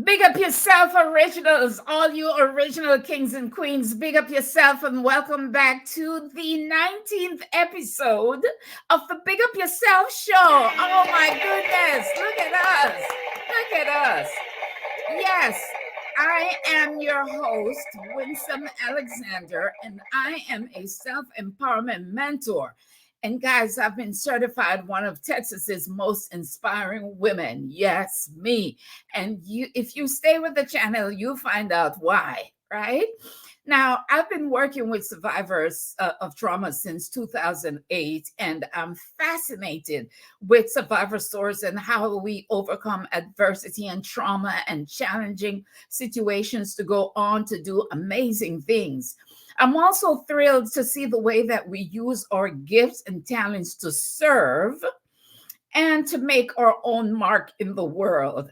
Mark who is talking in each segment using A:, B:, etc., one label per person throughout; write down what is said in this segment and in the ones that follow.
A: Big up yourself, originals, all you original kings and queens. Big up yourself and welcome back to the 19th episode of the Big Up Yourself show. Oh my goodness, look at us. Look at us. Yes, I am your host, Winsome Alexander, and I am a self empowerment mentor. And guys, I've been certified one of Texas's most inspiring women. Yes, me. And if you stay with the channel, you'll find out why, right? Now, I've been working with survivors of trauma since 2008, and I'm fascinated with survivor stories and how we overcome adversity and trauma and challenging situations to go on to do amazing things. I'm also thrilled to see the way that we use our gifts and talents to serve and to make our own mark in the world.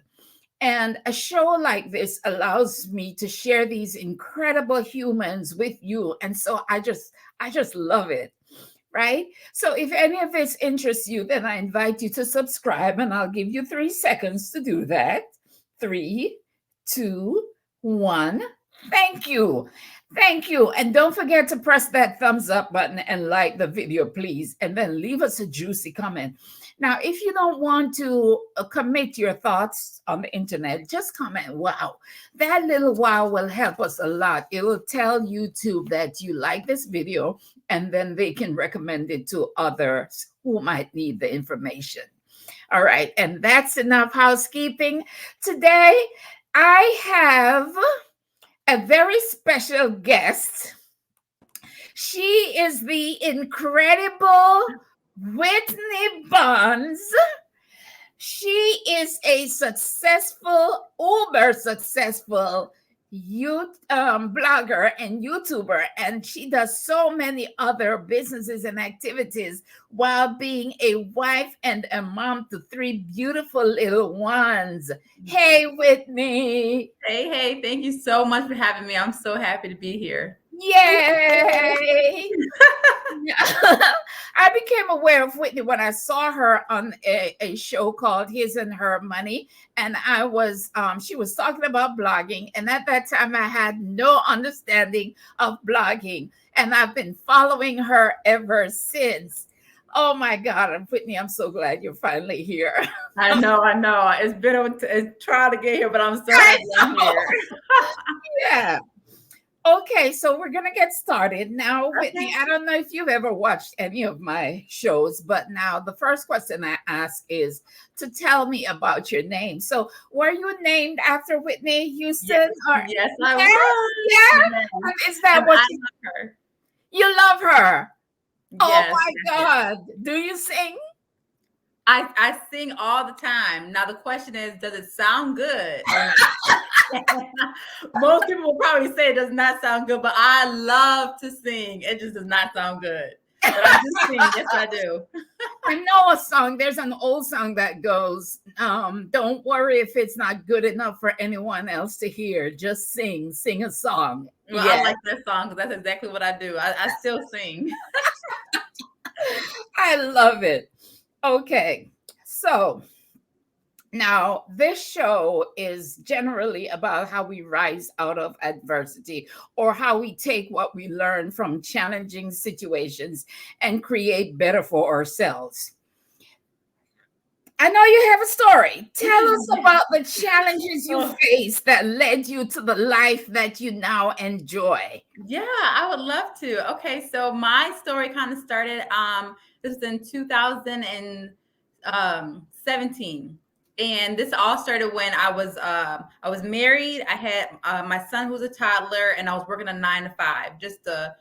A: And a show like this allows me to share these incredible humans with you. And so I just love it. Right? So if any of this interests you, then I invite you to subscribe and I'll give you 3 seconds to do that. 3, 2, 1. Thank you. Thank you. And don't forget to press that thumbs up button and like the video, please. And then leave us a juicy comment. Now, if you don't want to commit your thoughts on the internet, just comment, wow. That little wow will help us a lot. It will tell YouTube that you like this video, and then they can recommend it to others who might need the information. All right. And that's enough housekeeping. Today, I have a very special guest. She is the incredible Whitney Bonds. She is a successful, uber successful blogger and YouTuber, and she does so many other businesses and activities while being a wife and a mom to 3 beautiful little ones. Hey, Whitney.
B: Hey, thank you so much for having me. I'm so happy to be here.
A: Yay! I became aware of Whitney when I saw her on a show called His and Her Money. And she was talking about blogging. And at that time, I had no understanding of blogging. And I've been following her ever since. Oh my God, Whitney, I'm so glad you're finally here.
B: I know. It's been a trial to get here, but I'm so happy I'm here.
A: Yeah. Okay, so we're going to get started. Now, Whitney,
B: Okay.
A: I don't know if you've ever watched any of my shows, but now the first question I ask is to tell me about your name. So, were you named after Whitney Houston?
B: Yes, I
A: Yeah,
B: was.
A: yeah.
B: Yes.
A: Is that
B: And
A: what
B: I love her.
A: you love her? Oh
B: Yes.
A: my God. Do you sing?
B: I sing all the time. Now the question is, does it sound good? Most people will probably say it does not sound good, but I love to sing. It just does not sound good. But I do sing. Yes, I do.
A: I know a song. There's an old song that goes, don't worry if it's not good enough for anyone else to hear. Just sing a song.
B: Well,
A: Yeah,
B: I like that song because that's exactly what I do. I still sing.
A: I love it. Okay, so now this show is generally about how we rise out of adversity or how we take what we learn from challenging situations and create better for ourselves. I know you have a story. Tell us about the challenges you faced that led you to the life that you now enjoy.
B: Yeah, I would love to. Okay, so my story kind of started this was in 2017. And this all started when I was married. I had my son who was a toddler, and I was working a 9 to 5, just a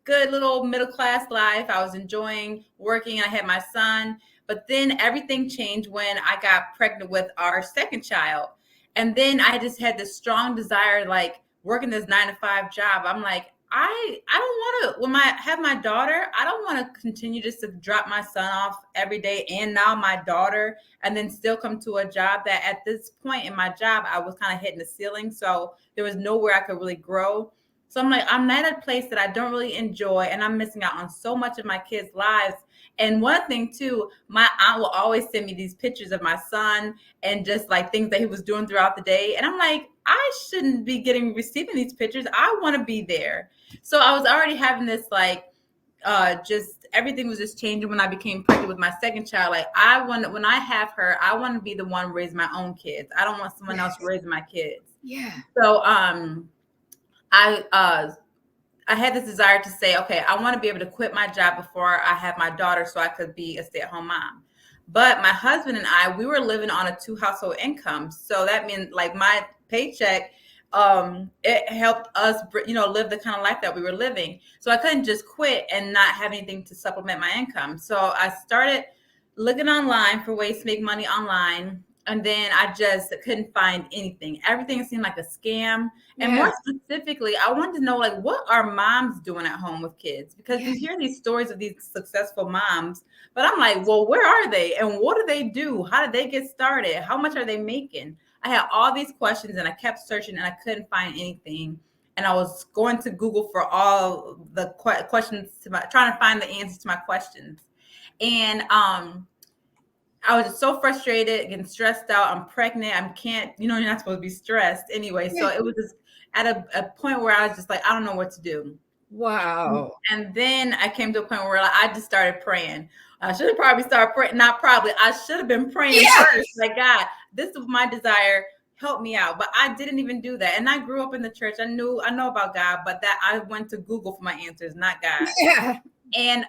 B: good little middle class life. I was enjoying working. I had my son, but then everything changed when I got pregnant with our second child. And then I just had this strong desire, like working this 9 to 5 job. I'm like, I don't want to, when I have my daughter, I don't want to continue just to drop my son off every day and now my daughter, and then still come to a job that at this point in my job, I was kind of hitting the ceiling. So there was nowhere I could really grow. So I'm like, I'm at a place that I don't really enjoy, and I'm missing out on so much of my kids' lives. And one thing too, my aunt will always send me these pictures of my son and just like things that he was doing throughout the day. And I'm like, I shouldn't be receiving these pictures. I want to be there. So I was already having this like just everything was just changing when I became pregnant with my second child. Like when I have her, I want to be the one raising my own kids. I don't want someone else raising my kids.
A: Yeah.
B: So I I had this desire to say, okay, I want to be able to quit my job before I have my daughter so I could be a stay-at-home mom. But my husband and I, we were living on a 2 household income. So that meant like my paycheck, it helped us, live the kind of life that we were living. So I couldn't just quit and not have anything to supplement my income. So I started looking online for ways to make money online. And then I just couldn't find anything. Everything seemed like a scam. And more specifically, I wanted to know, like, what are moms doing at home with kids? Because you hear these stories of these successful moms, but I'm like, well, where are they? And what do they do? How did they get started? How much are they making? I had all these questions and I kept searching and I couldn't find anything. And I was going to Google for all the questions, trying to find the answers to my questions. And I was just so frustrated, getting stressed out. I'm pregnant. You're not supposed to be stressed anyway. So it was just at a point where I was just like, I don't know what to do.
A: Wow.
B: And then I came to a point where I just started praying. I should have probably started praying. Not probably. I should have been praying first. Like, God, this is my desire. Help me out. But I didn't even do that. And I grew up in the church. I know about God, but that I went to Google for my answers, not God.
A: Yeah.
B: And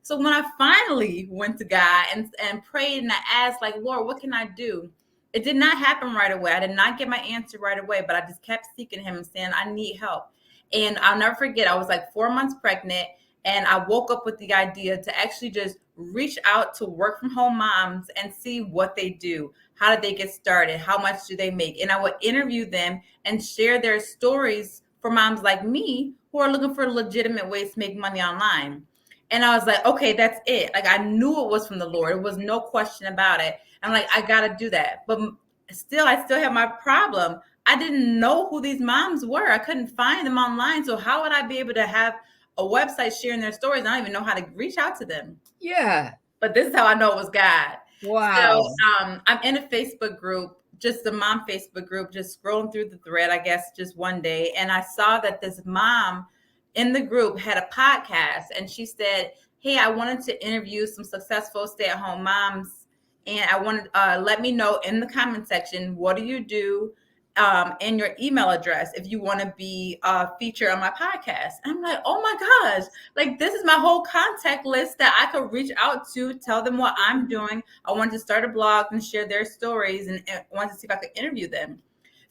B: so when I finally went to God and prayed and I asked, like, Lord, what can I do? It did not happen right away. I did not get my answer right away, but I just kept seeking him and saying, I need help. And I'll never forget, I was like 4 months pregnant, and I woke up with the idea to actually just reach out to work from home moms and see what they do. How did they get started? How much do they make? And I would interview them and share their stories for moms like me who are looking for legitimate ways to make money online. And I was like, okay, that's it. Like, I knew it was from the Lord. It was no question about it. I'm like, I got to do that. But I still have my problem. I didn't know who these moms were. I couldn't find them online. So how would I be able to have a website sharing their stories? I don't even know how to reach out to them.
A: Yeah.
B: But this is how I know it was God.
A: Wow.
B: So I'm in a Facebook group, just the mom Facebook group, just scrolling through the thread, I guess, just one day. And I saw that this mom in the group had a podcast, and she said, hey, I wanted to interview some successful stay-at-home moms, and I wanted let me know in the comment section, what do you do, and your email address if you want to be featured on my podcast. And I'm like, oh my gosh, like, this is my whole contact list that I could reach out to, tell them what I'm doing. I wanted to start a blog and share their stories, and wanted to see if I could interview them.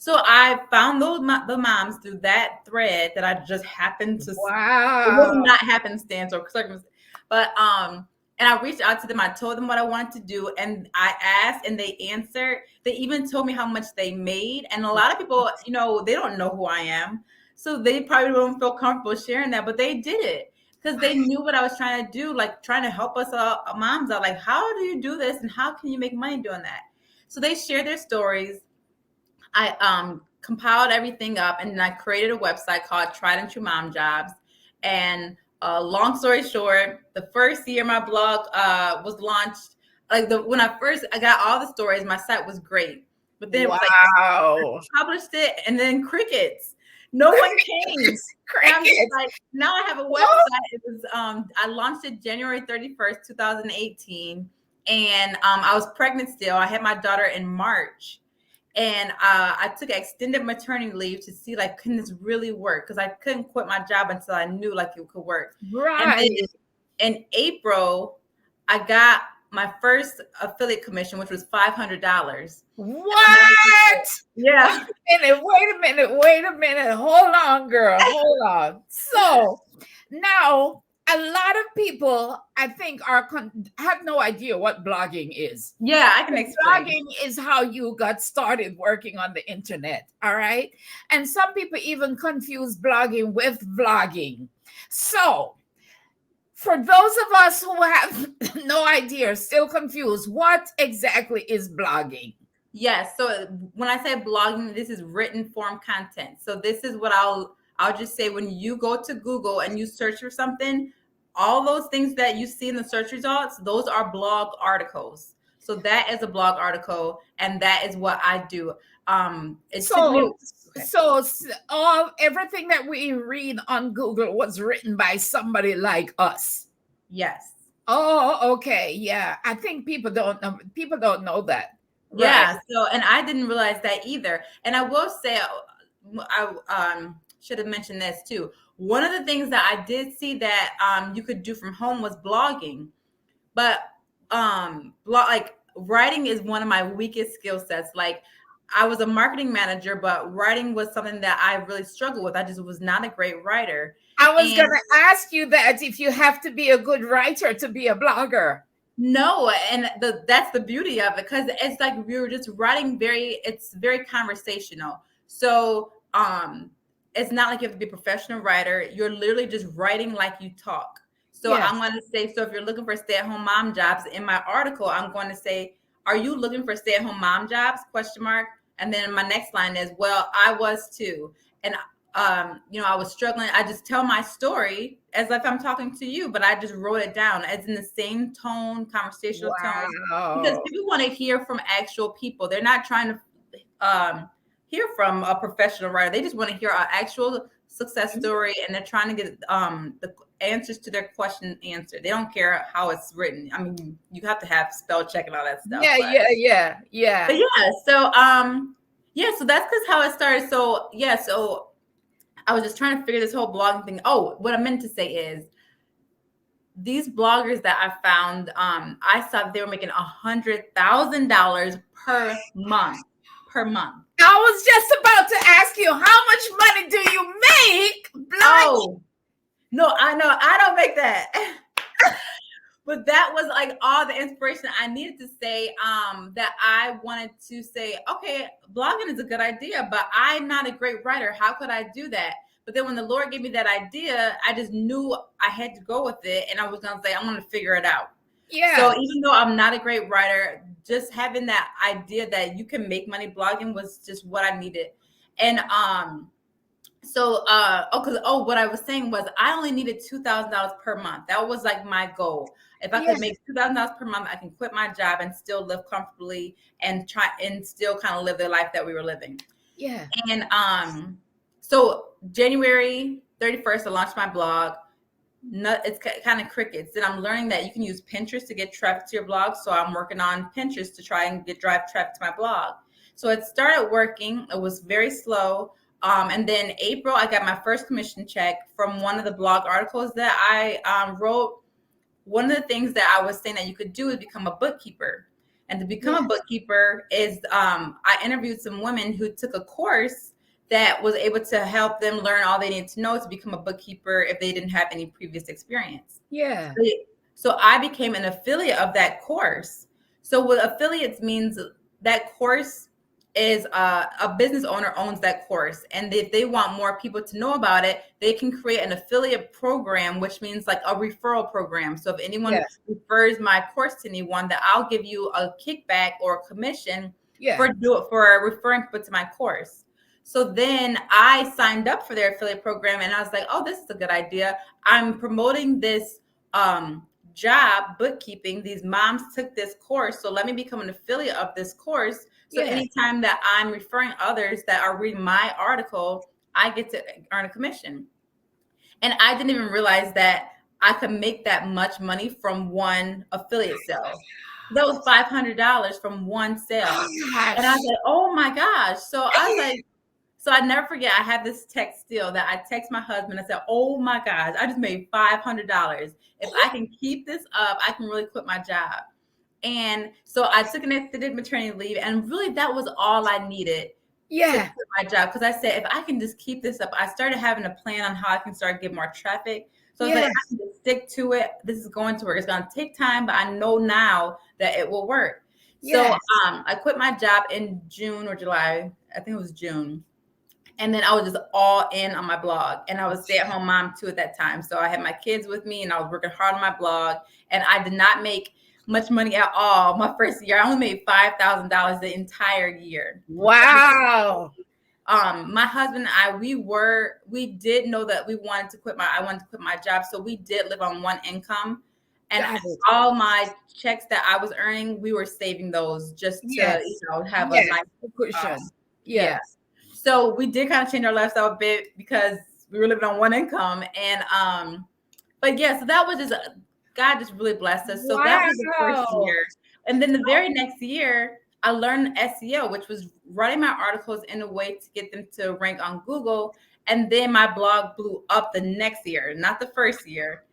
B: So I found the moms through that thread that I just happened to.
A: Wow.
B: It was not happenstance or circumstance, but and I reached out to them. I told them what I wanted to do, and I asked, and they answered. They even told me how much they made. And a lot of people, they don't know who I am, so they probably don't feel comfortable sharing that. But they did it because they knew what I was trying to do, like trying to help us moms out. Like, how do you do this, and how can you make money doing that? So they shared their stories. I compiled everything up, and then I created a website called Tried and True Mom Jobs. And long story short, the first year my blog was launched, when I got all the stories, my site was great. But then it was like, I published it, and then crickets. No one came. Like, now I have a website. It was I launched it January 31st, 2018, and I was pregnant still. I had my daughter in March. And I took extended maternity leave to see, like, can this really work? Because I couldn't quit my job until I knew, like, it could work.
A: Right.
B: And then in April, I got my first affiliate commission, which was $500.
A: What?
B: Yeah.
A: Wait a minute. Hold on, girl. Hold on. So now, a lot of people, I think, have no idea what blogging is.
B: Yeah, I can explain.
A: Blogging is how you got started working on the internet, all right? And some people even confuse blogging with vlogging. So, for those of us who have no idea, still confused, what exactly is blogging?
B: Yes. So when I say blogging, this is written form content. So this is what I'll I'll just say when you go to Google and you search for something, all those things that you see in the search results, those are blog articles. So that is a blog article, and that is what I do. It took me.
A: All everything that we read on Google was written by somebody like us.
B: Yes.
A: Oh, okay. Yeah. I think people don't know that.
B: Yeah.
A: Right.
B: So, and I didn't realize that either. And I will say, I should have mentioned this too. One of the things that I did see that you could do from home was blogging, but like writing is one of my weakest skill sets. Like I was a marketing manager, but writing was something that I really struggled with. I just was not a great writer.
A: I was
B: And
A: going to ask you that if you have to be a good writer to be a blogger.
B: no, and that's the beauty of it, because it's like we were just writing it's very conversational. So it's not like you have to be a professional writer. You're literally just writing like you talk. So
A: Yeah.
B: I'm going to say, so if you're looking for stay-at-home mom jobs, in my article, I'm going to say, are you looking for stay-at-home mom jobs? Question mark. And then my next line is, well, I was too. And I was struggling. I just tell my story as if I'm talking to you, but I just wrote it down as in the same tone, conversational tone, because
A: Wow.
B: people want to hear from actual people. They're not trying to hear from a professional writer. They just want to hear an actual success story, and they're trying to get the answers to their question answered. They don't care how it's written. I mean, you have to have spell check and all that stuff.
A: Yeah,
B: but,
A: yeah.
B: But so that's because how it started. So so I was just trying to figure this whole blogging thing. Oh, what I meant to say is these bloggers that I found, I saw that they were making $100,000 per month.
A: I was just about to ask you, how much money do you make?
B: Oh, no, I know. I don't make that. But that was like all the inspiration I needed to say, that I wanted to say, okay, blogging is a good idea, but I'm not a great writer. How could I do that? But then when the Lord gave me that idea, I just knew I had to go with it. And I was going to say, I'm going to figure it out.
A: Yeah.
B: So even though I'm not a great writer, just having that idea that you can make money blogging was just what I needed. And what I was saying was I only needed $2,000 per month. That was like my goal. If I could make $2,000 per month, I can quit my job and still live comfortably and still kind of live the life that we were living.
A: Yeah.
B: And so January 31st, I launched my blog. It's kind of crickets. And I'm learning that you can use Pinterest to get traffic to your blog. So I'm working on Pinterest to try and drive traffic to my blog. So it started working. It was very slow. And then April, I got my first commission check from one of the blog articles that I wrote. One of the things that I was saying that you could do is become a bookkeeper. And to become a bookkeeper is I interviewed some women who took a course that was able to help them learn all they needed to know to become a bookkeeper if they didn't have any previous experience.
A: Yeah.
B: So I became an affiliate of that course. So what affiliates means, that course is a business owner owns that course, and if they want more people to know about it, they can create an affiliate program, which means like a referral program. So if anyone refers my course to anyone, that I'll give you a kickback or a commission for referring people to my course. So then I signed up for their affiliate program, and I was like, oh, this is a good idea. I'm promoting this job, bookkeeping. These moms took this course, so let me become an affiliate of this course. So anytime that I'm referring others that are reading my article, I get to earn a commission. And I didn't even realize that I could make that much money from one affiliate sale. That was $500 from one sale. And I was like, oh my gosh. So I was like, so I never forget, I had this text still that I text my husband. I said, oh my gosh, I just made $500. If I can keep this up, I can really quit my job. And so I took an extended maternity leave, and really that was all I needed to quit my job. Because I said, if I can just keep this up, I started having a plan on how I can start getting more traffic. So I was like, I can just stick to it. This is going to work. It's going to take time, but I know now that it will work. So I quit my job in June or July. I think it was June. And then I was just all in on my blog, and I was a stay-at-home mom too at that time. So I had my kids with me, and I was working hard on my blog, and I did not make much money at all my first year. I only made $5,000 the entire year.
A: Wow.
B: My husband and I, we did know that I wanted to quit my job. So we did live on one income, and all my checks that I was earning, we were saving those just to, have a nice
A: cushion.
B: Yeah. So we did kind of change our lifestyle a bit because we were living on one income. And, but yeah, so that was just, God just really blessed us. So that was the first year. And then the very next year, I learned SEO, which was writing my articles in a way to get them to rank on Google. And then my blog blew up the next year, not the first year.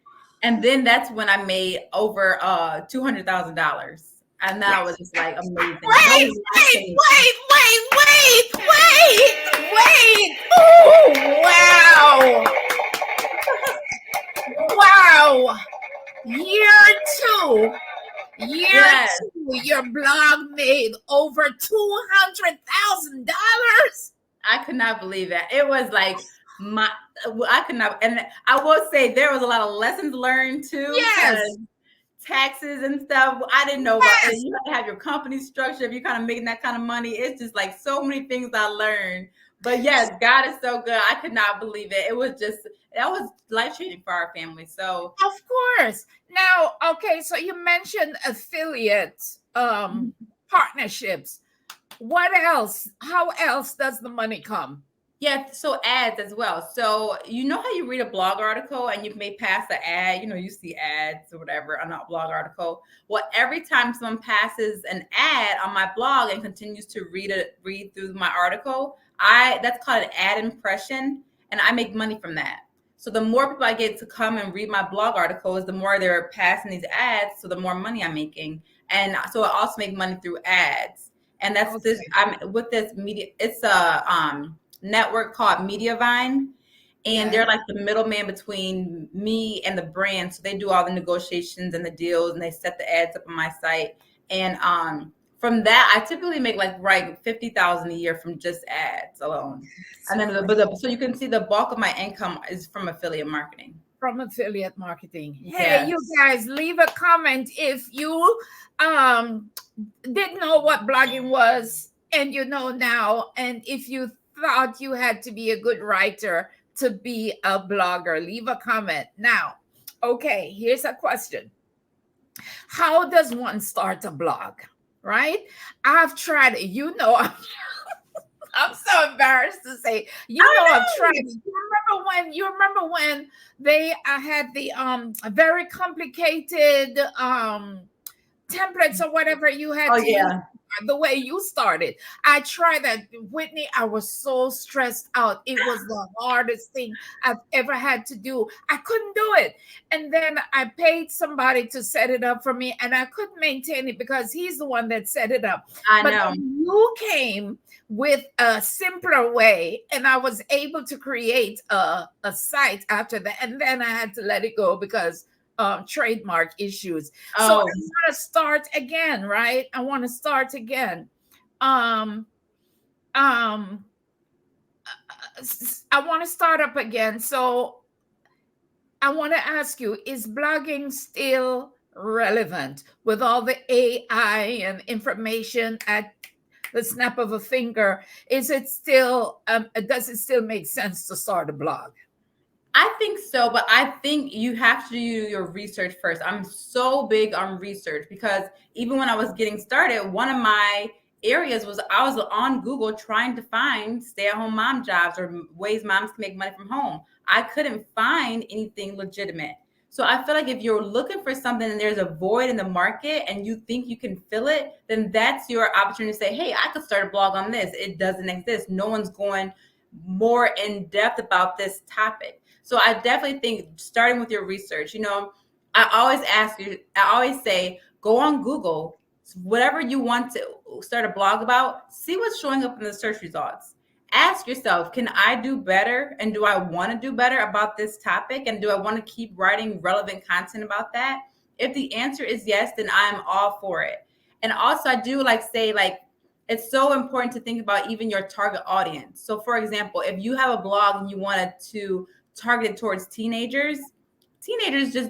B: And then that's when I made over $200,000. And that was just like amazing.
A: Wait. Oh, wow. Wow. Year two, your blog made over $200,000.
B: I could not believe that. It was like I could not, and I will say there was a lot of lessons learned too.
A: Yes.
B: Taxes and stuff. I didn't know about it. You have to have your company structure if you're kind of making that kind of money. It's just like so many things I learned. But yes, God is so good. I could not believe it. That was life-changing for our family. So
A: of course. Now, okay, so you mentioned affiliate partnerships. What else? How else does the money come?
B: Yeah, so ads as well. So you know how you read a blog article and you may pass the ad, you see ads or whatever on a blog article. Well, every time someone passes an ad on my blog and continues to read through my article, that's called an ad impression, and I make money from that. So the more people I get to come and read my blog articles, the more they're passing these ads, so the more money I'm making. And so I also make money through ads. And that's this. I'm with this media. It's a network called Mediavine, and they're like the middleman between me and the brand. So they do all the negotiations and the deals, and they set the ads up on my site. And from that, I typically make like $50,000 a year from just ads alone. And then, so you can see the bulk of my income is from affiliate marketing.
A: Hey, you guys, leave a comment if you didn't know what blogging was and you know now, and if you thought you had to be a good writer to be a blogger. Leave a comment. Now, okay, here's a question. How does one start a blog? Right? I've tried it. I'm so embarrassed to say, I've tried it. You remember when they had the very complicated templates or whatever you had to use? The way you started. I tried that, Whitney. I was so stressed out. It was the hardest thing I've ever had to do. I couldn't do it. And then I paid somebody to set it up for me, and I couldn't maintain it because he's the one that set it up.
B: I know.
A: You came with a simpler way, and I was able to create a site after that. And then I had to let it go because trademark issues. So I want to start again, right? I want to start again. I want to start up again. So I want to ask you, is blogging still relevant with all the AI and information at the snap of a finger? Is it still, does it still make sense to start a blog?
B: I think so, but I think you have to do your research first. I'm so big on research because even when I was getting started, one of my areas was I was on Google trying to find stay-at-home mom jobs or ways moms can make money from home. I couldn't find anything legitimate. So I feel like if you're looking for something and there's a void in the market and you think you can fill it, then that's your opportunity to say, hey, I could start a blog on this. It doesn't exist. No one's going more in depth about this topic. So I definitely think starting with your research, I always say, go on Google, whatever you want to start a blog about, see what's showing up in the search results. Ask yourself, can I do better? And do I want to do better about this topic? And do I want to keep writing relevant content about that? If the answer is yes, then I'm all for it. And also I do it's so important to think about even your target audience. So for example, if you have a blog and you wanted to targeted towards teenagers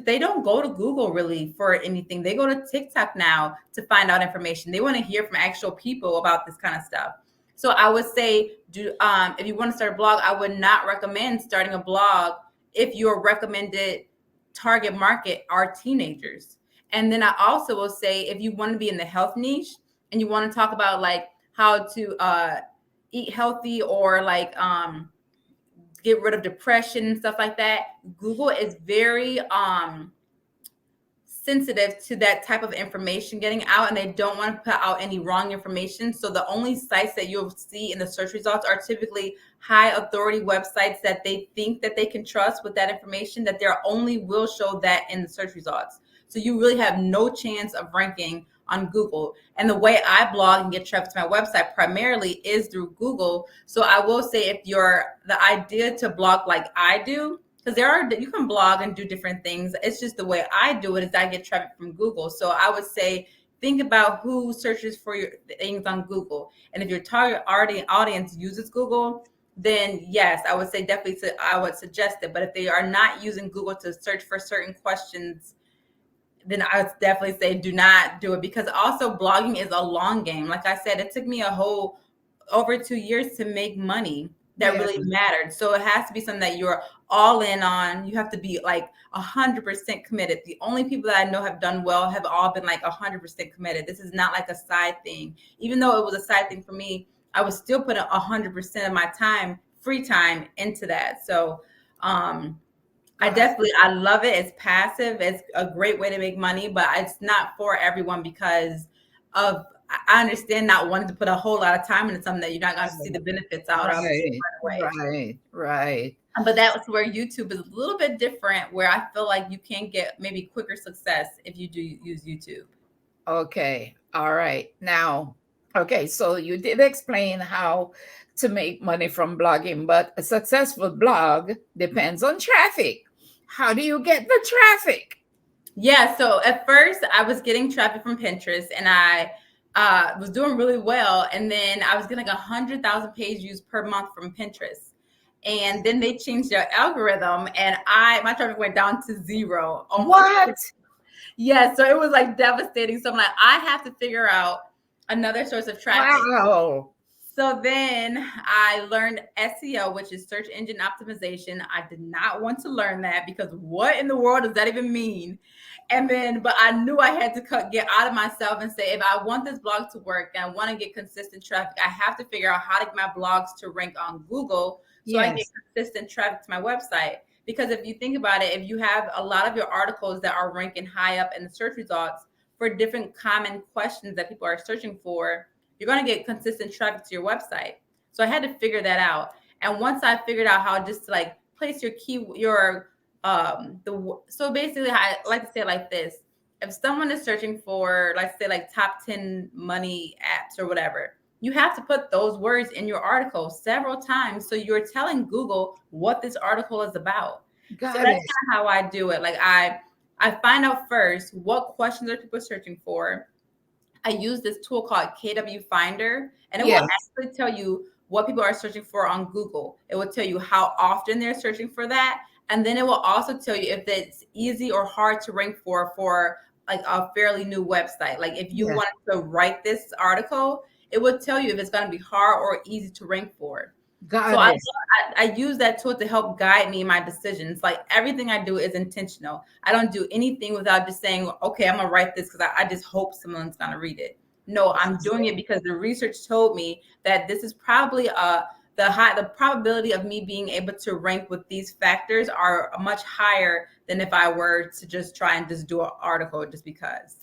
B: they don't go to Google really for anything. They go to TikTok now to find out information. They want to hear from actual people about this kind of stuff. So I would say, if you want to start a blog, I would not recommend starting a blog if your recommended target market are teenagers. And then I also will say, if you want to be in the health niche and you want to talk about like how to eat healthy, or like get rid of depression and stuff like that, Google is very sensitive to that type of information getting out, and they don't want to put out any wrong information. So the only sites that you'll see in the search results are typically high authority websites that they think that they can trust with that information, that they only will show that in the search results. So you really have no chance of ranking on Google. And the way I blog and get traffic to my website primarily is through Google. So I will say, if the idea to blog like I do, because you can blog and do different things. It's just the way I do it is I get traffic from Google. So I would say, think about who searches for your things on Google. And if your target audience uses Google, then yes, I would say definitely I would suggest it. But if they are not using Google to search for certain questions, then I would definitely say do not do it, because also blogging is a long game. Like I said, it took me over 2 years to make money that really mattered. So it has to be something that you're all in on. You have to be like 100% committed. The only people that I know have done well have all been like 100% committed. This is not like a side thing. Even though it was a side thing for me, I was still putting 100% of my time, free time, into that. So I love it. It's passive. It's a great way to make money, but it's not for everyone, because I understand not wanting to put a whole lot of time into something that you're not going to see the benefits out of right away.
A: Right.
B: But that's where YouTube is a little bit different, where I feel like you can get maybe quicker success if you do use YouTube.
A: Okay. All right. Now, okay, so you did explain how to make money from blogging, but a successful blog depends on traffic. How do you get the traffic?
B: Yeah, so at first I was getting traffic from Pinterest, and I was doing really well. And then I was getting like 100,000 page views per month from Pinterest. And then they changed their algorithm, and my traffic went down to 0.
A: What?
B: Yeah, so it was like devastating. So I'm like, I have to figure out another source of traffic.
A: Wow.
B: So then I learned SEO, which is search engine optimization. I did not want to learn that, because what in the world does that even mean? And then, but I knew I had to get out of myself and say, if I want this blog to work and I want to get consistent traffic, I have to figure out how to get my blogs to rank on Google, so I get consistent traffic to my website. Because if you think about it, if you have a lot of your articles that are ranking high up in the search results for different common questions that people are searching for, you're going to get consistent traffic to your website. So I had to figure that out. And once I figured out how just to like place so basically, I like to say it like this: if someone is searching for, let's say, like top 10 money apps or whatever, you have to put those words in your article several times, so you're telling Google what this article is about. So that's kind of how I do it. Like I find out first what questions are people searching for. I use this tool called KW Finder, and it will actually tell you what people are searching for on Google. It will tell you how often they're searching for that. And then it will also tell you if it's easy or hard to rank for like a fairly new website. Like if you wanted to write this article, it would tell you if it's going to be hard or easy to rank for. I use that tool to help guide me in my decisions. Like everything I do is intentional. I don't do anything without just saying, okay, I'm going to write this because I just hope someone's going to read it. No, I'm doing it because the research told me that this is probably the probability of me being able to rank with these factors are much higher than if I were to just try and just do an article just because.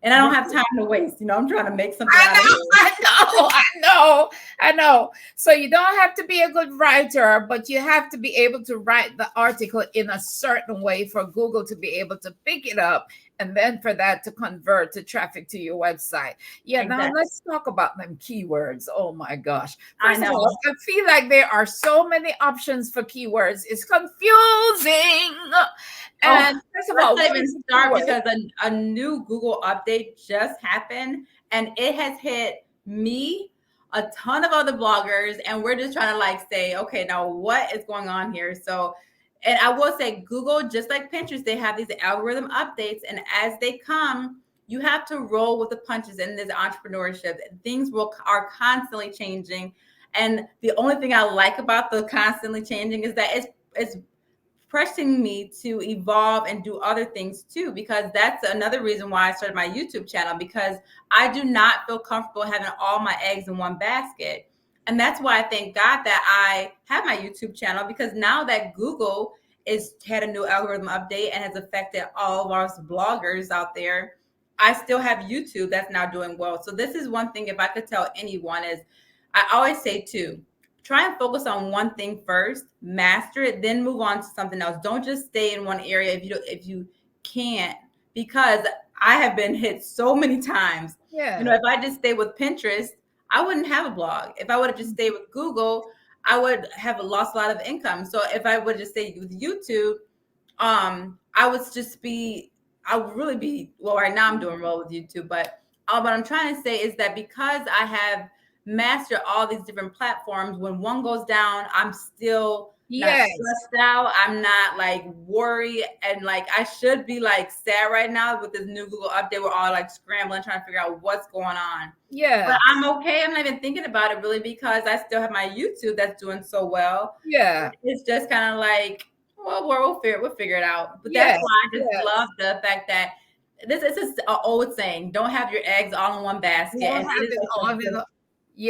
B: And I don't have time to waste. I'm trying to make something out of it.
A: I know. So you don't have to be a good writer, but you have to be able to write the article in a certain way for Google to be able to pick it up, and then for that to convert to traffic to your website. Yeah, exactly. Now let's talk about them keywords. Oh my gosh. First of all, I feel like there are so many options for keywords. It's confusing. And first of all,
B: let's even start because a new Google update just happened, and it has hit me, a ton of other bloggers, and we're just trying to like say, okay, now what is going on here? So, and I will say Google, just like Pinterest, they have these algorithm updates, and as they come, you have to roll with the punches in this entrepreneurship. Things are constantly changing. And the only thing I like about the constantly changing is that it's pressing me to evolve and do other things too, because that's another reason why I started my YouTube channel, because I do not feel comfortable having all my eggs in one basket. And that's why I thank God that I have my YouTube channel, because now that Google is had a new algorithm update and has affected all of us bloggers out there, I still have YouTube that's now doing well. So this is one thing, if I could tell anyone, is I always say too, try and focus on one thing first, master it, then move on to something else. Don't just stay in one area if you can't, because I have been hit so many times.
A: Yeah.
B: If I just stay with Pinterest, I wouldn't have a blog. If I would have just stayed with Google, I would have lost a lot of income. So if I would just stay with YouTube, I would really be, well, right now I'm doing well with YouTube, but what I'm trying to say is that because I have mastered all these different platforms, when one goes down, I'm still not stressed out. I'm not like worried, and like I should be like sad right now with this new Google update. We're all like scrambling, trying to figure out what's going on.
A: Yeah.
B: But I'm okay. I'm not even thinking about it really, because I still have my YouTube that's doing so well.
A: Yeah.
B: It's just kind of like, well, we'll figure it out. But that's why I just love the fact that this is an old saying: don't have your eggs all in one basket. And it's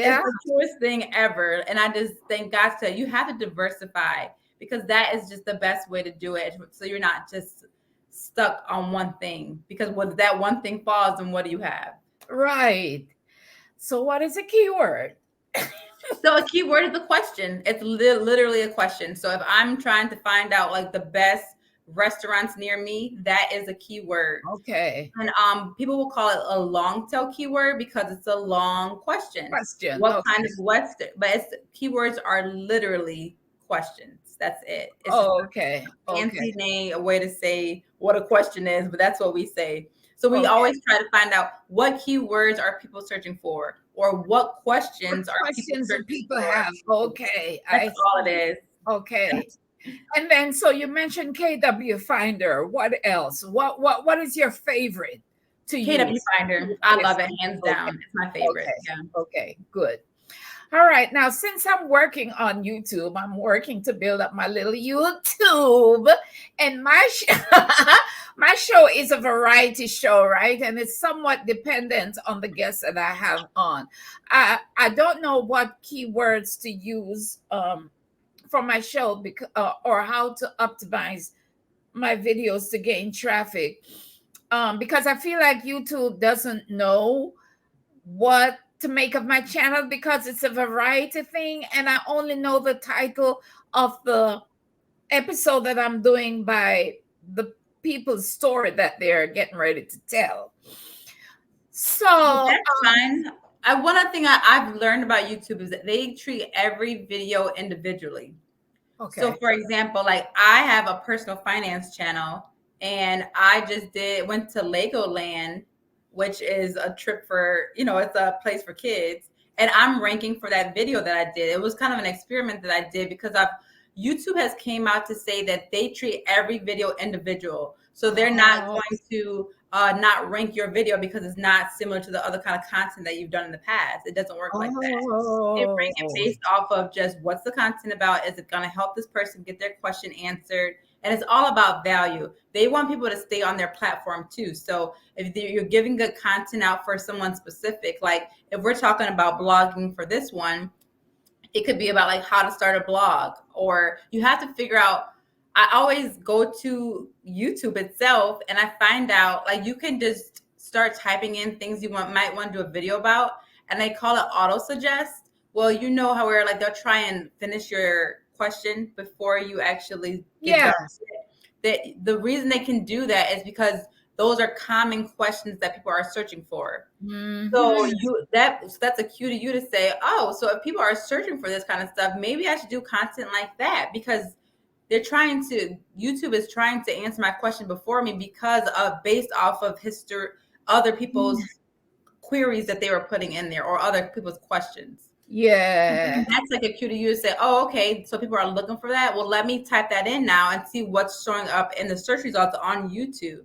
B: the truest thing ever. And I just thank God said you have to diversify, because that is just the best way to do it. So you're not just stuck on one thing, because when that one thing falls, then what do you have?
A: Right. So what is a keyword?
B: So a keyword is a question. It's literally a question. So if I'm trying to find out like the best restaurants near me, that is a keyword.
A: Okay.
B: And people will call it a long tail keyword because it's a long question. What kind of Western? But keywords are literally questions. That's it. It's
A: okay.
B: Fancy name, a way to say what a question is, but that's what we say. So we always try to find out what keywords are people searching for, or what questions
A: people have. Okay.
B: That's all it is.
A: Okay. And then, so you mentioned KW Finder. What else? What is your favorite to
B: KW
A: use?
B: Finder. I love it, hands down. It's my favorite.
A: Okay.
B: Yeah.
A: Okay, good. All right. Now, since I'm working on YouTube, I'm working to build up my little YouTube. And my my show is a variety show, right? And it's somewhat dependent on the guests that I have on. I don't know what keywords to use for my show, because or how to optimize my videos to gain traffic. Because I feel like YouTube doesn't know what to make of my channel, because it's a variety thing, and I only know the title of the episode that I'm doing by the people's story that they're getting ready to tell. So
B: that's fine. One thing I've learned about YouTube is that they treat every video individually.
A: Okay.
B: So for example, like I have a personal finance channel, and I just went to Legoland, which is a trip for, it's a place for kids. And I'm ranking for that video that I did. It was kind of an experiment that I did, because YouTube has came out to say that they treat every video individual. So they're not going to not rank your video because it's not similar to the other kind of content that you've done in the past. It doesn't work like that. They rank it based off of just what's the content about. Is it going to help this person get their question answered? And it's all about value. They want people to stay on their platform too. So if you're giving good content out for someone specific, like if we're talking about blogging for this one, it could be about like how to start a blog, or you have to figure out. I always go to YouTube itself and I find out, like, you can just start typing in things you might want to do a video about, and they call it auto suggest. Well, you know how we're like, they'll try and finish your question before you actually get done with it. The reason they can do that is because those are common questions that people are searching for. Mm-hmm. So that's a cue to you to say, oh, so if people are searching for this kind of stuff, maybe I should do content like that, because YouTube is trying to answer my question before me, because of based off of history, other people's queries that they were putting in there, or other people's questions.
A: Yeah.
B: And that's like a cue to you to say, oh, okay, so people are looking for that. Well, let me type that in now and see what's showing up in the search results on YouTube.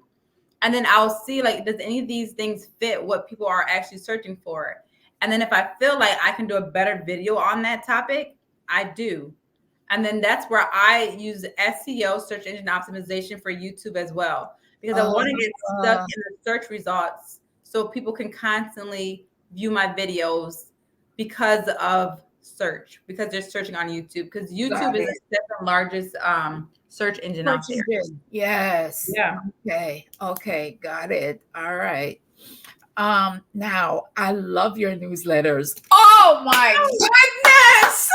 B: And then I'll see like, does any of these things fit what people are actually searching for? And then if I feel like I can do a better video on that topic, I do. And then that's where I use SEO, search engine optimization, for YouTube as well, because I want to get stuck in the search results so people can constantly view my videos because of search, because they're searching on YouTube, because YouTube is the second largest search engine out there.
A: Yes.
B: Yeah.
A: Okay. Got it. All right. Now I love your newsletters. Oh my goodness!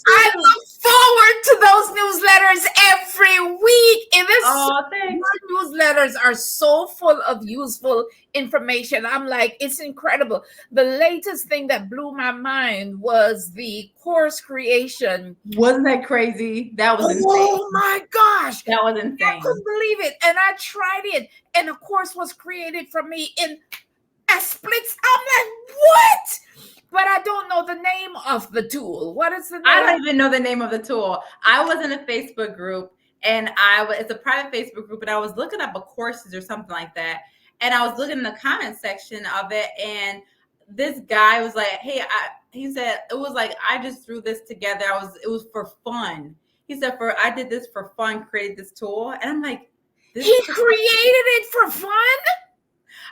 A: I look forward to those newsletters every week. Your newsletters are so full of useful information. I'm like, it's incredible. The latest thing that blew my mind was the course creation.
B: Wasn't that crazy? That was insane.
A: Oh my gosh.
B: That was insane.
A: I couldn't believe it. And I tried it. And a course was created for me in a splits. I'm like, what? But I don't know the name of the tool. What is the name?
B: I don't even know the name of the tool. I was in a Facebook group, and it's a private Facebook group, and I was looking up courses or something like that. And I was looking in the comment section of it, and this guy was like, hey, he said, it was like, I just threw this together. It was for fun. He said, I did this for fun, created this tool. And I'm like,
A: he created it for fun?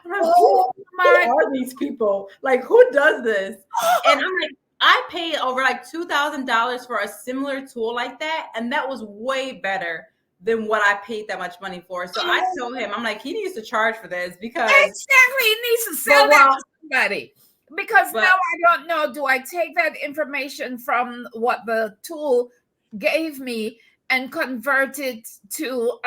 B: Like, who are these people? Like, who does this? And I'm like, I paid over like $2,000 for a similar tool like that, and that was way better than what I paid that much money for. So I told him, I'm like, he needs to charge for this, because
A: exactly, he needs to sell that to somebody. Because now I don't know, do I take that information from what the tool gave me and convert it to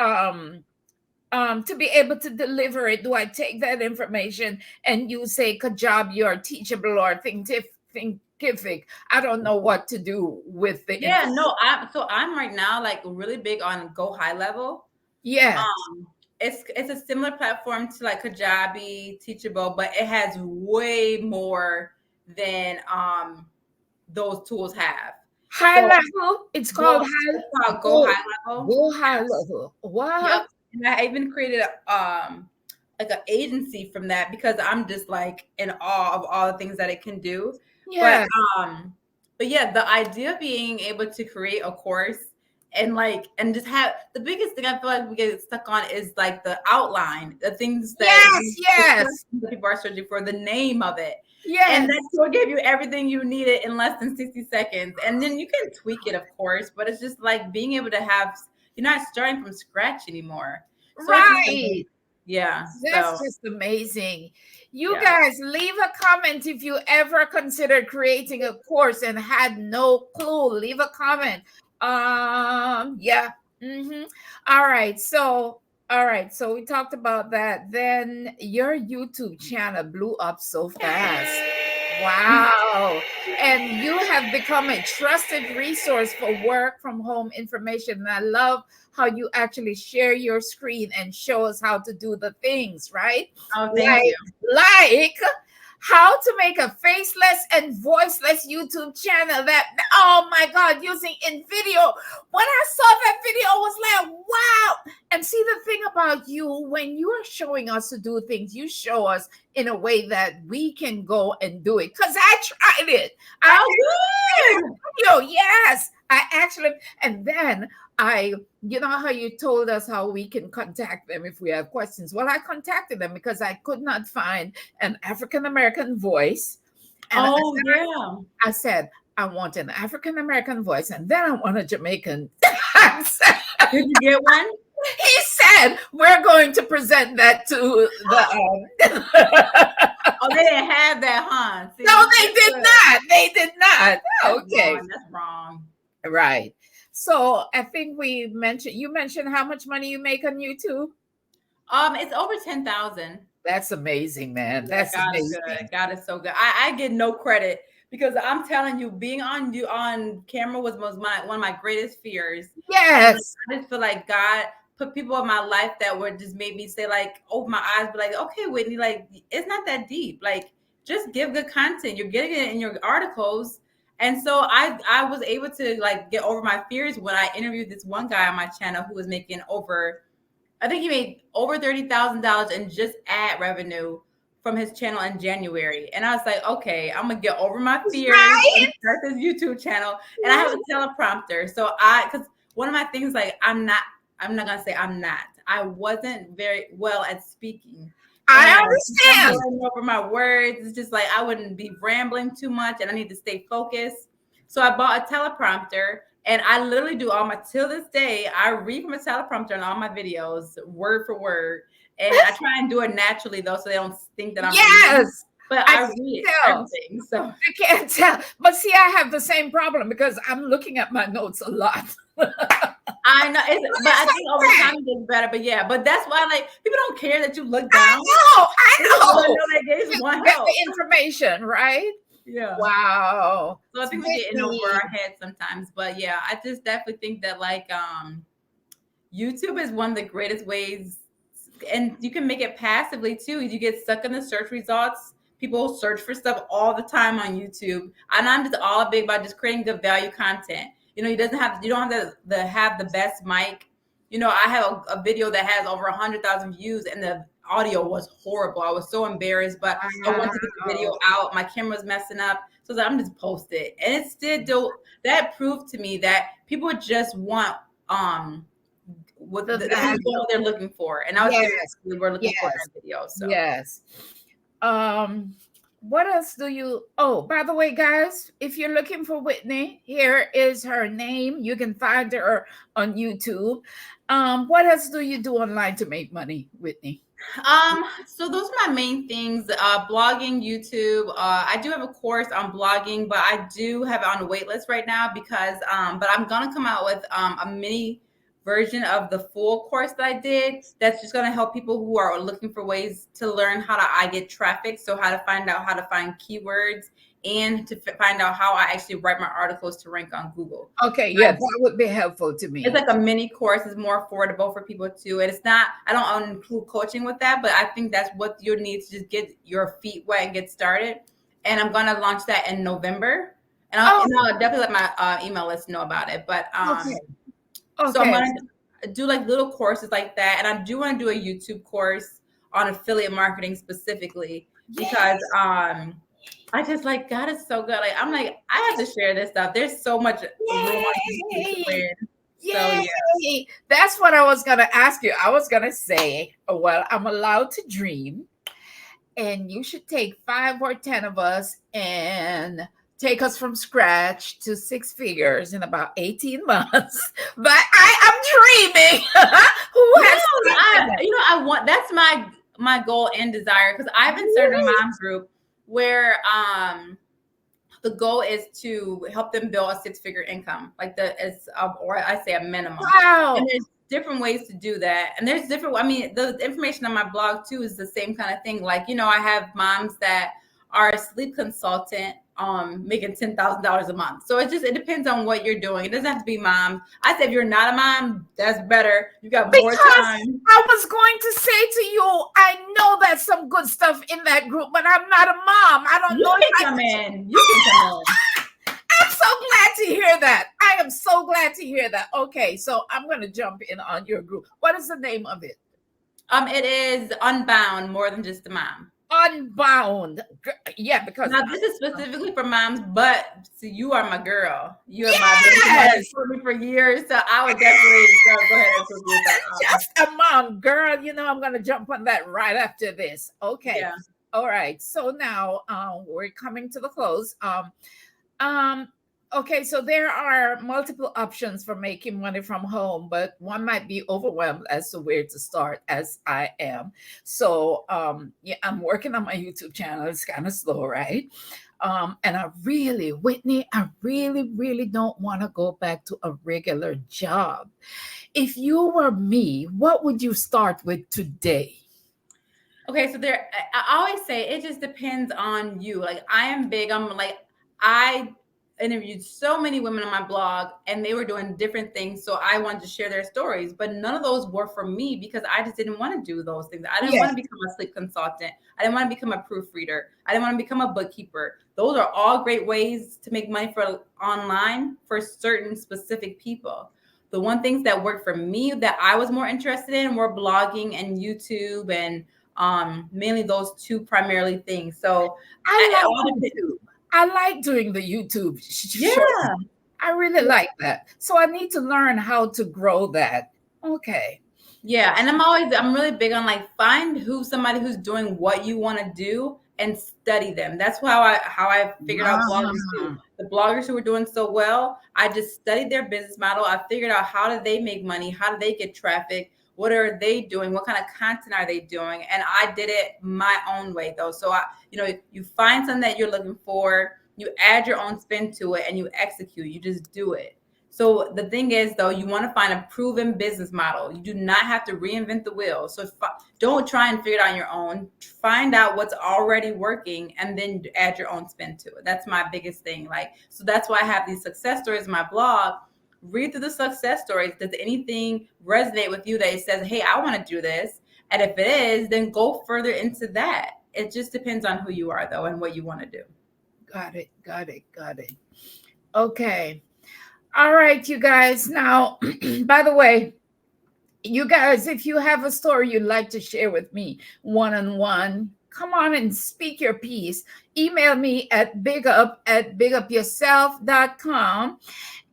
A: be able to deliver it? Do I take that information and use, say, Kajabi or Teachable or Thinkific? I don't know what to do with the
B: I'm right now like really big on Go High Level.
A: Yeah.
B: It's a similar platform to like Kajabi, Teachable, but it has way more than those tools have.
A: High level. It's called
B: Go High Level.
A: Go High Level. Wow.
B: Yep. And I even created like an agency from that, because I'm just like in awe of all the things that it can do. Yeah. But yeah, the idea of being able to create a course and just have the biggest thing I feel like we get stuck on is like the outline, the things that people are searching for, the name of it. Yeah. And that will give you everything you needed in less than 60 seconds. And then you can tweak it, of course, but it's just like being able to have, you're not starting from scratch anymore. So
A: right.
B: Yeah.
A: That's just amazing. You guys, leave a comment if you ever considered creating a course and had no clue. Leave a comment. Yeah. Mm-hmm. All right. So we talked about that. Then your YouTube channel blew up so fast. Wow. And you have become a trusted resource for work from home information. And I love how you actually share your screen and show us how to do the things, right?
B: Oh, thank you.
A: Like how to make a faceless and voiceless YouTube channel oh my God, using InVideo. When I saw that video, I was like, wow. And see, the thing about you, when you are showing us to do things, you show us in a way that we can go and do it. Because I tried it. Yes, I actually, and then you know how you told us how we can contact them if we have questions. Well, I contacted them because I could not find an African-American voice. And I said, I want an African-American voice, and then I want a Jamaican.
B: Did you get one?
A: He said, we're going to present that to the...
B: Oh, they didn't have that, huh? See,
A: no, they did not. They did not. Okay.
B: That's wrong.
A: Right. So I think you mentioned how much money you make on YouTube.
B: It's over 10,000.
A: That's amazing, man. That's amazing.
B: Good. God is so good. I get no credit, because I'm telling you, being on camera was one of my greatest fears.
A: Yes.
B: I just feel like God put people in my life that would just made me say, like, open my eyes, be like, okay, Whitney, like, it's not that deep. Like, just give good content. You're getting it in your articles. And so I was able to like get over my fears when I interviewed this one guy on my channel who was making over I think he made over $30,000 in just ad revenue from his channel in January. And I was like, okay, I'm gonna get over my fears
A: Right?
B: and start this YouTube channel. And I have a teleprompter. So because one of my things, like, I'm not gonna say I'm not. I wasn't very well at speaking.
A: I
B: And I'm
A: understand.
B: going over my words. It's just like I wouldn't be rambling too much, and I need to stay focused. So I bought a teleprompter, and I literally do till this day, I read from a teleprompter in all my videos, word for word. And I try and do it naturally, though, so they don't think that I'm reading.
A: Yes.
B: But I read everything. So
A: I can't tell. But see, I have the same problem because I'm looking at my notes a lot.
B: I know, but I think over time it gets better. But yeah, but that's why, like, people don't care that you look down.
A: I know.
B: That gives one
A: Get
B: help.
A: the information, right?
B: Yeah.
A: Wow.
B: So I think we get in over our heads sometimes. But yeah, I just definitely think that, like, YouTube is one of the greatest ways, and you can make it passively too. You get stuck in the search results. People search for stuff all the time on YouTube, and I'm just all big about just creating good value content. You know, you don't have to have the best mic. You know, I have a video that has over 100,000 views, and the audio was horrible. I was so embarrassed, but I wanted to get the video out. My camera's messing up, so I'm just post it, and it still that proved to me that people just want what they're looking for, and I was we were looking for in that video. So
A: yes. What else do you? Oh, by the way, guys, if you're looking for Whitney, here is her name. You can find her on YouTube. What else do you do online to make money, Whitney?
B: So those are my main things. Blogging, YouTube. I do have a course on blogging, but I do have it on the wait list right now because but I'm gonna come out with a mini version of the full course that I did that's just going to help people who are looking for ways to learn how I get traffic. So how to find out how to find keywords and to find out how I actually write my articles to rank on Google.
A: Okay, yeah, that would be helpful to me.
B: It's like a mini course. It's more affordable for people too. And it's not, I don't include coaching with that, but I think that's what you need to just get your feet wet and get started. And I'm going to launch that in November. And I'll definitely let my email list know about it. But so I'm going to do like little courses like that. And I do want to do a YouTube course on affiliate marketing specifically because I just like, God is so good. Like, I'm like, I have to share this stuff. There's so much room on YouTube to win. So, yeah.
A: That's what I was going to ask you. I was going to say, well, I'm allowed to dream. And you should take 5 or 10 of us and take us from scratch to 6 figures in about 18 months. But I am dreaming.
B: I want, that's my goal and desire, because I've been starting a mom group where the goal is to help them build a 6-figure income, like or I say a minimum.
A: Wow.
B: And there's different ways to do that. And there's the information on my blog too is the same kind of thing. Like, I have moms that are a sleep consultant making $10,000 a month. So it depends on what you're doing. It doesn't have to be mom. I said, if you're not a mom, that's better. You got more time.
A: I was going to say to you, I know there's some good stuff in that group, but I'm not a mom. I don't know.
B: You can come in.
A: I'm so glad to hear that. I am so glad to hear that. Okay, so I'm going to jump in on your group. What is the name of it?
B: It is Unbound, More Than Just a Mom.
A: Unbound. Yeah, because
B: now this is specifically for moms, but you are my girl. You are my baby for me for years, so I would definitely go ahead and do that.
A: Just a mom, girl. I'm going to jump on that right after this. Okay. Yeah. All right. So now we're coming to the close. Okay, so there are multiple options for making money from home, but one might be overwhelmed as to where to start, as I am. So I'm working on my YouTube channel. It's kind of slow, right? And Whitney, I really don't want to go back to a regular job. If you were me, what would you start with today?
B: Okay, so I always say it just depends on you. Like, I am big. I interviewed so many women on my blog, and they were doing different things. So I wanted to share their stories, but none of those were for me because I just didn't want to do those things. I didn't want to become a sleep consultant. I didn't want to become a proofreader. I didn't want to become a bookkeeper. Those are all great ways to make money online for certain specific people. the one things that worked for me that I was more interested in were blogging and YouTube, and mainly those two primarily things. So
A: I like doing the YouTube
B: yeah.
A: show. I really like that. So I need to learn how to grow that. Okay.
B: Yeah, and I'm really big on like find somebody who's doing what you want to do and study them. That's how I figured out bloggers too. The bloggers who were doing so well, I just studied their business model. I figured out how do they make money, how do they get traffic, what are they doing, what kind of content are they doing, and I did it my own way though. So you find something that you're looking for, you add your own spin to it, and you execute. You just do it. So the thing is, though, you want to find a proven business model. You do not have to reinvent the wheel. So don't try and figure it out on your own. Find out what's already working and then add your own spin to it. That's my biggest thing. So that's why I have these success stories in my blog. Read through the success stories. Does anything resonate with you that it says, hey, I want to do this? And if it is, then go further into that. It just depends on who you are, though, and what you want to do.
A: Got it. Okay. All right, you guys. Now, by the way, you guys, if you have a story you'd like to share with me one-on-one, come on and speak your piece. Email me at bigup@bigupyourself.com.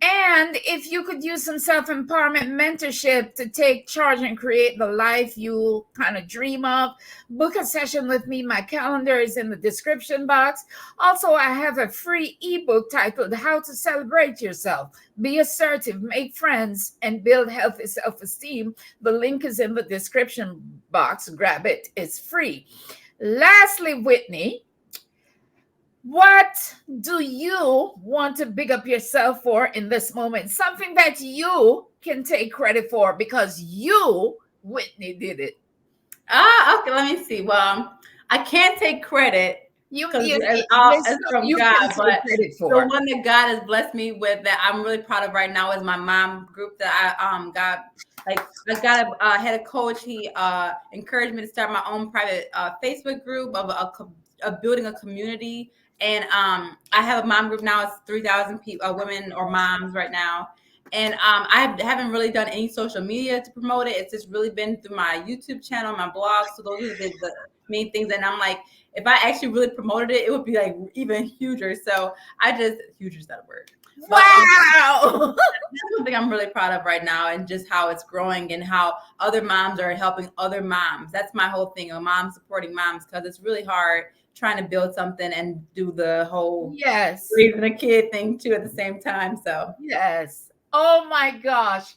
A: And if you could use some self-empowerment mentorship to take charge and create the life you kind of dream of, book a session with me. My calendar is in the description box. Also, I have a free ebook titled How to Celebrate Yourself, Be Assertive, Make Friends, and Build Healthy Self-Esteem. The link is in the description box. Grab it. It's free. Lastly, Whitney, what do you want to big up yourself for in this moment? Something that you can take credit for because you, Whitney, did it.
B: Okay, let me see. Well, I can't take credit because it's from God, but the one that God has blessed me with that I'm really proud of right now is my mom group that I got. Like I had a coach. He encouraged me to start my own private Facebook group of building a community. And I have a mom group now. It's 3,000 people, women or moms right now. And I haven't really done any social media to promote it. It's just really been through my YouTube channel, my blog. So those are the main things. And I'm like, if I actually really promoted it, it would be like even huger. So huger is that a word?
A: Wow.
B: That's one thing I'm really proud of right now, and just how it's growing and how other moms are helping other moms. That's my whole thing, a mom supporting moms, because it's really hard trying to build something and do the whole raising a kid thing too at the same time. So
A: yes. Oh my gosh,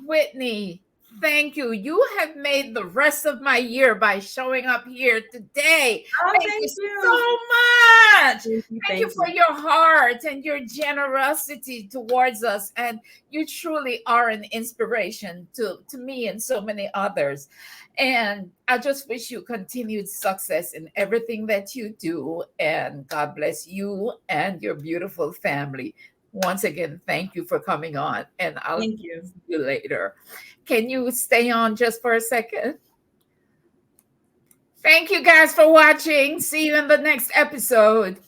A: Whitney, thank you. You have made the rest of my year by showing up here today. Thank you so much. Thank you for your heart and your generosity towards us. And you truly are an inspiration to me and so many others. And I just wish you continued success in everything that you do. And God bless you and your beautiful family. Once again, thank you for coming on, and I'll see you later. Can you stay on just for a second? Thank you guys for watching. See you in the next episode.